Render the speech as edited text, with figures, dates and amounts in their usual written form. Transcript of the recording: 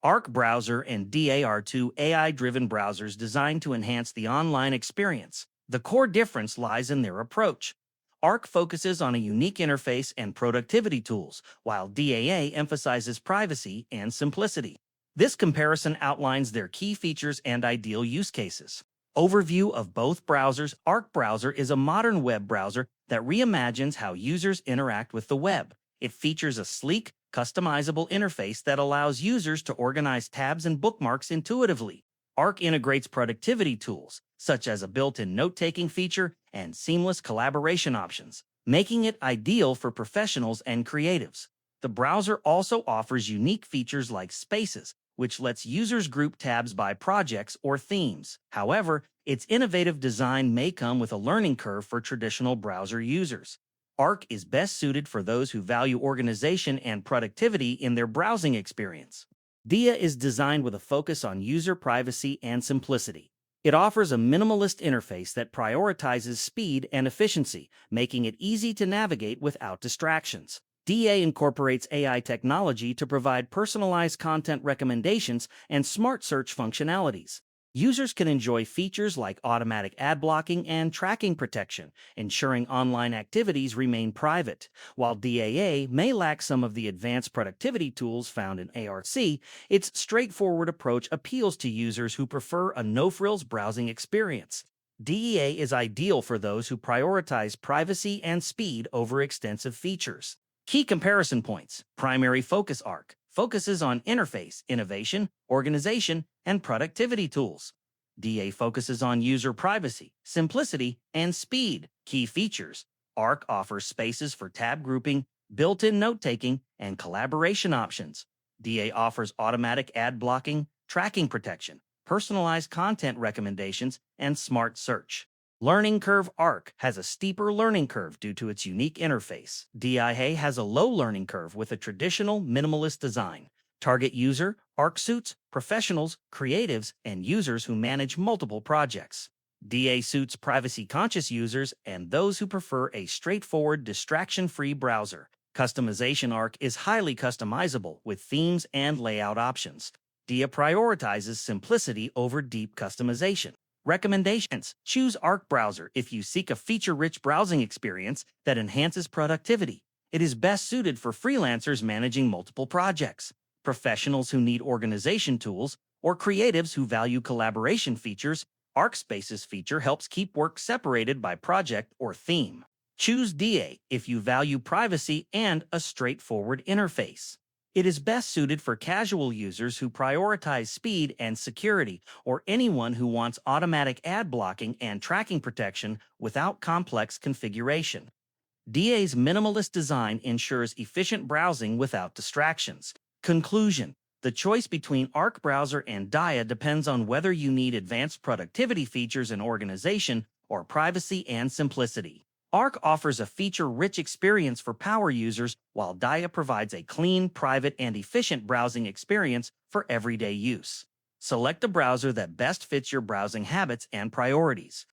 Arc Browser and DA are two AI-driven browsers designed to enhance the online experience. The core difference lies in their approach. Arc focuses on a unique interface and productivity tools, while DAA emphasizes privacy and simplicity. This comparison outlines their key features and ideal use cases. Overview of both browsers. Arc Browser is a modern web browser that reimagines how users interact with the web. It features a sleek, customizable interface that allows users to organize tabs and bookmarks intuitively. Arc integrates productivity tools, such as a built-in note-taking feature and seamless collaboration options, making it ideal for professionals and creatives. The browser also offers unique features like Spaces, which lets users group tabs by projects or themes. However, its innovative design may come with a learning curve for traditional browser users. Arc is best suited for those who value organization and productivity in their browsing experience. DIA is designed with a focus on user privacy and simplicity. It offers a minimalist interface that prioritizes speed and efficiency, making it easy to navigate without distractions. DA incorporates AI technology to provide personalized content recommendations and smart search functionalities. Users can enjoy features like automatic ad blocking and tracking protection, ensuring online activities remain private. While DAA may lack some of the advanced productivity tools found in ARC, its straightforward approach appeals to users who prefer a no-frills browsing experience. DEA is ideal for those who prioritize privacy and speed over extensive features. Key comparison points. Primary focus. Arc focuses on interface, innovation, organization, and productivity tools. DA focuses on user privacy, simplicity, and speed. Key features. Arc offers spaces for tab grouping, built-in note-taking, and collaboration options. DA offers automatic ad blocking, tracking protection, personalized content recommendations, and smart search. Learning curve. Arc has a steeper learning curve due to its unique interface. DIA has a low learning curve with a traditional minimalist design. Target user. Arc suits professionals, creatives, and users who manage multiple projects. DA suits privacy-conscious users and those who prefer a straightforward, distraction-free browser. Customization. Arc is highly customizable with themes and layout options. DIA prioritizes simplicity over deep customization. Recommendations. Choose Arc Browser if you seek a feature-rich browsing experience that enhances productivity. It is best suited for freelancers managing multiple projects, professionals who need organization tools, or creatives who value collaboration features. Arc Spaces feature helps keep work separated by project or theme. Choose DA if you value privacy and a straightforward interface. It is best suited for casual users who prioritize speed and security, or anyone who wants automatic ad blocking and tracking protection without complex configuration. DA's minimalist design ensures efficient browsing without distractions. Conclusion. The choice between Arc Browser and DIA depends on whether you need advanced productivity features and organization or privacy and simplicity. Arc offers a feature-rich experience for power users, while DIA provides a clean, private, and efficient browsing experience for everyday use. Select a browser that best fits your browsing habits and priorities.